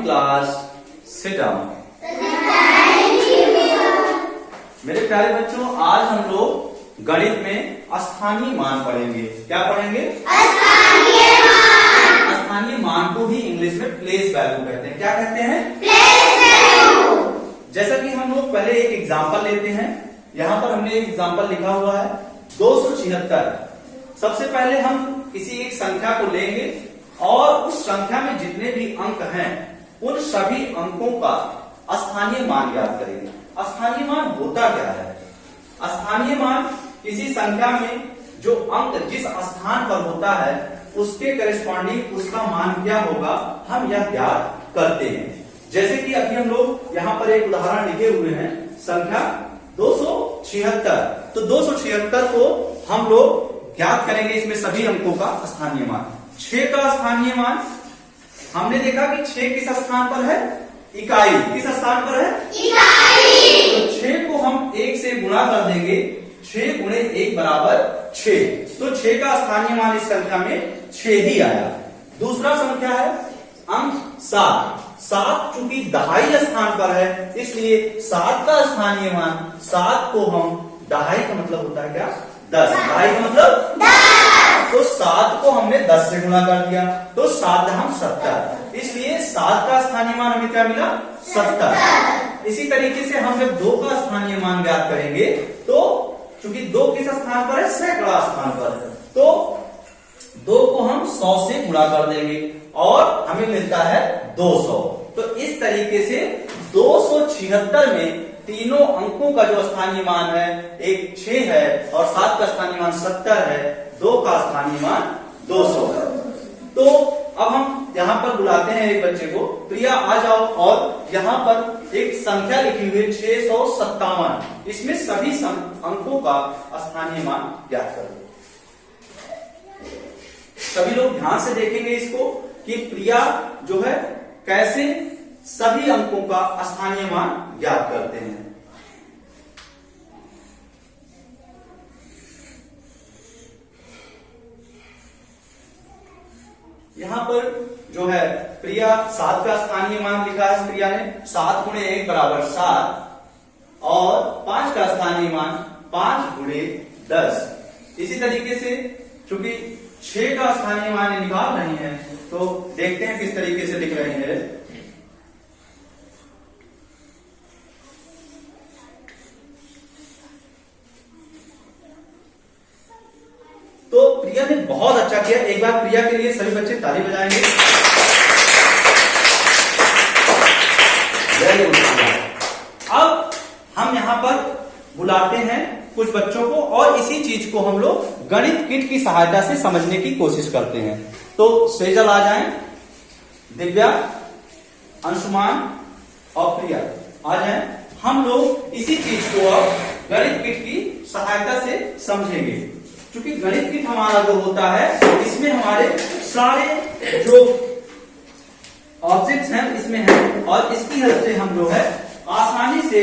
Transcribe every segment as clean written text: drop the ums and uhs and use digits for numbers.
class, sit down. मेरे प्यारे बच्चों, आज हम लोग गणित में स्थानीय मान पढ़ेंगे। क्या पढ़ेंगे? स्थानीय मान को ही इंग्लिश में प्लेस वैल्यू कहते हैं। क्या कहते हैं? Place value. जैसा कि हम लोग पहले एक एग्जांपल लेते हैं। यहाँ पर हमने एक एग्जांपल लिखा हुआ है 276। सबसे पहले हम किसी एक संख्या को लेंगे और उस संख्या में जितने भी अंक हैं उन सभी अंकों का स्थानीय मान ज्ञात करेंगे। स्थानीय मान होता क्या है? स्थानीय मान किसी संख्या में जो अंक जिस स्थान पर होता है उसके करेस्पॉन्डिंग उसका मान क्या होगा, हम यह ज्ञात करते हैं। जैसे कि अभी हम लोग यहाँ पर एक उदाहरण लिखे हुए हैं, संख्या 276। तो 276 को हम लोग ज्ञात करेंगे इसमें सभी अंकों का स्थानीय मान। 6 का स्थानीय मान हमने देखा कि 6 किस स्थान पर है? इकाई। किस स्थान पर है? इकाई। तो 6 को हम 1 से गुणा कर देंगे। 6 गुणे 1 बराबर 6। तो 6 का स्थानीय मान इस संख्या में 6 ही आया। दूसरा संख्या है अंक 7। 7 चूंकि दहाई स्थान पर है इसलिए 7 का स्थानीय मान 7 को हम दहाई का मतलब होता है क्या? 10। दहाई का मतलब 10। तो 7 को हमने 10 से गुणा कर दिया तो 7 हम 70। इसलिए 7 का स्थानीय मान हमें क्या मिला? 70। इसी तरीके से हम जब 2 का स्थानीय मान ज्ञात करेंगे तो चूंकि 2 किस स्थान पर है? सैकड़ा स्थान पर है, तो 2 को हम 100 से गुणा कर देंगे और हमें मिलता है 200। तो इस तरीके से 276 में तीनों अंकों का जो स्थानीय मान है, एक 6 है और 7 का स्थानीय मान 70 है, 2 का स्थानीय मान 200 है। तो अब हम यहाँ पर बुलाते हैं एक बच्चे को, प्रिया आ जाओ और यहाँ पर एक संख्या लिखी हुई है 657। इसमें सभी अंकों का स्थानीय मान ज्ञात करो। सभी लोग ध्यान से देखेंगे इसको कि प्रिया जो है कैसे सभी अंकों का स्थानीय मान ज्ञात करते हैं। यहां पर जो है प्रिया 7 का स्थानीय मान लिखा है प्रिया ने 7 गुणे 1 बराबर 7 और 5 का स्थानीय मान 5 गुणे 10। इसी तरीके से चूंकि 6 का स्थानीय मान निकाल रही हैं तो देखते हैं किस तरीके से लिख रहे हैं। तो प्रिया ने बहुत अच्छा किया। एक बार प्रिया के लिए सभी बच्चे ताली बजाएंगे। Very good. अब हम यहां पर बुलाते हैं कुछ बच्चों को और इसी चीज को हम लोग गणित किट की सहायता से समझने की कोशिश करते हैं। तो सेजल आ जाएं, दिव्या, अंशुमान और प्रिया आ जाएं। हम लोग इसी चीज को अब गणित किट की सहायता से समझेंगे। क्योंकि गणित किट हमारा जो होता है इसमें हमारे सारे जो ऑब्जेक्ट्स हैं इसमें हैं और इसकी हेल्प से हम जो है आसानी से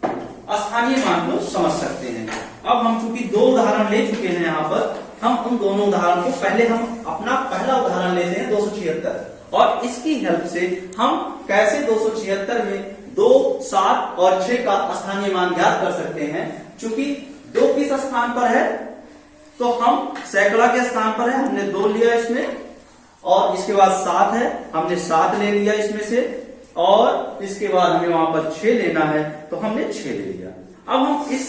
स्थानीय मान को समझ सकते हैं। अब हम चूंकि 2 उदाहरण ले चुके हैं यहाँ पर, हम उन दोनों उदाहरण को पहले हम अपना पहला उदाहरण लेते हैं 276 और इसकी हेल्प से हम कैसे 276 में 2, 7 और 6 का स्थानीय मान ज्ञात कर सकते हैं। चूंकि 2 किस स्थान पर है तो हम सैकड़ा के स्थान पर है, हमने 2 लिया इसमें और इसके बाद 7 है, हमने 7 ले लिया इसमें से और इसके बाद हमें वहां पर 6 लेना है तो हमने 6 ले लिया। अब हम इस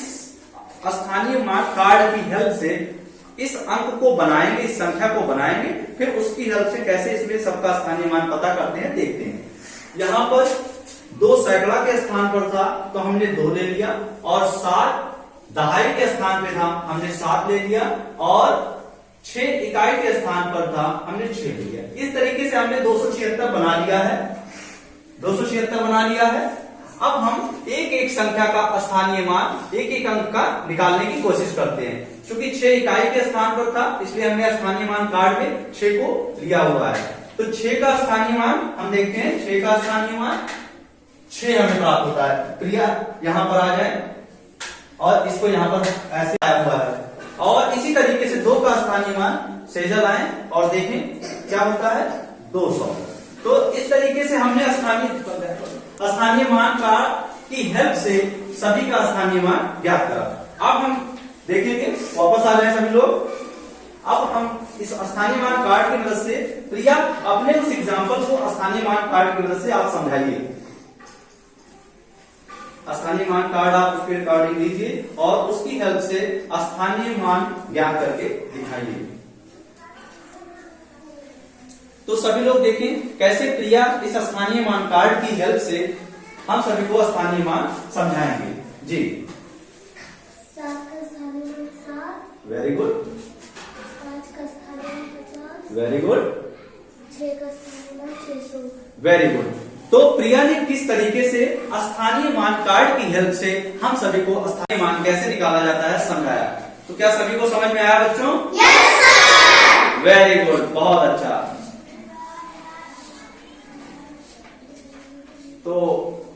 स्थानीय मान कार्ड की हेल्प से इस अंक को बनाएंगे, इस संख्या को बनाएंगे, फिर उसकी हेल्प से कैसे इसमें सबका स्थानीय मान पता करते हैं देखते हैं। यहाँ पर 2 सैकड़ा के स्थान पर था तो हमने 2 ले लिया और 7 दहाई के स्थान पे था हमने 7 ले लिया और 6 इकाई के स्थान पर था हमने 6 ले लिया। इस तरीके से हमने 276 बना लिया है। 276 बना लिया है। अब हम एक एक संख्या का स्थानीय मान एक एक अंक का निकालने की कोशिश करते हैं। क्योंकि 6 इकाई के स्थान पर था इसलिए हमने स्थानीय मान कार्ड में 6 को लिया हुआ है। तो 6 का स्थानीय मान हम देखते हैं। 6 का स्थानीय मान 6 हमें प्राप्त होता है। प्रिया यहां पर आ जाए और इसको यहां पर ऐसे आया हुआ है और इसी तरीके से 2 का स्थानीय मान सेजल आए और देखें क्या होता है 200। तो इस तरीके से हमने स्थानीय मान कार्ड की हेल्प से सभी का स्थानीय मान ज्ञात करा। अब हम देखेंगे, वापस आ रहे हैं सभी लोग। अब हम इस स्थानीय मान कार्ड की मदद से, प्रिया अपने उस एग्जाम्पल को स्थानीय मान कार्ड की मदद से आप समझाइए। स्थानीय मान कार्ड आप उसके रिकॉर्डिंग लीजिए और उसकी हेल्प से स्थानीय मान ज्ञात करके दिखाइए। तो सभी लोग देखें कैसे प्रिया इस स्थानीय मान कार्ड की हेल्प से हम सभी को स्थानीय मान समझाएंगे। जी 7 का स्थानीय मान 7, वेरी गुड, 5 का स्थानीय मान 50, वेरी गुड, 6 का स्थानीय मान 600। Very good. तो प्रिया ने किस तरीके से स्थानीय मान कार्ड की हेल्प से हम सभी को स्थानीय मान कैसे निकाला जाता है समझाया। तो क्या सभी को समझ में आया बच्चों? Yes sir. वेरी गुड, बहुत अच्छा। तो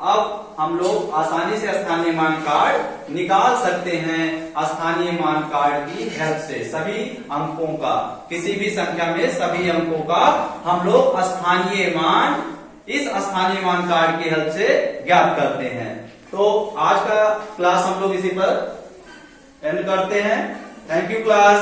अब हम लोग आसानी से स्थानीय मान कार्ड निकाल सकते हैं स्थानीय मान कार्ड की हेल्प से। सभी अंकों का, किसी भी संख्या में सभी अंकों का हम लोग स्थानीय मान इस स्थानीय मान कार्ड की हेल्प से ज्ञात करते हैं। तो आज का क्लास हम लोग इसी पर एंड करते हैं। Thank you class.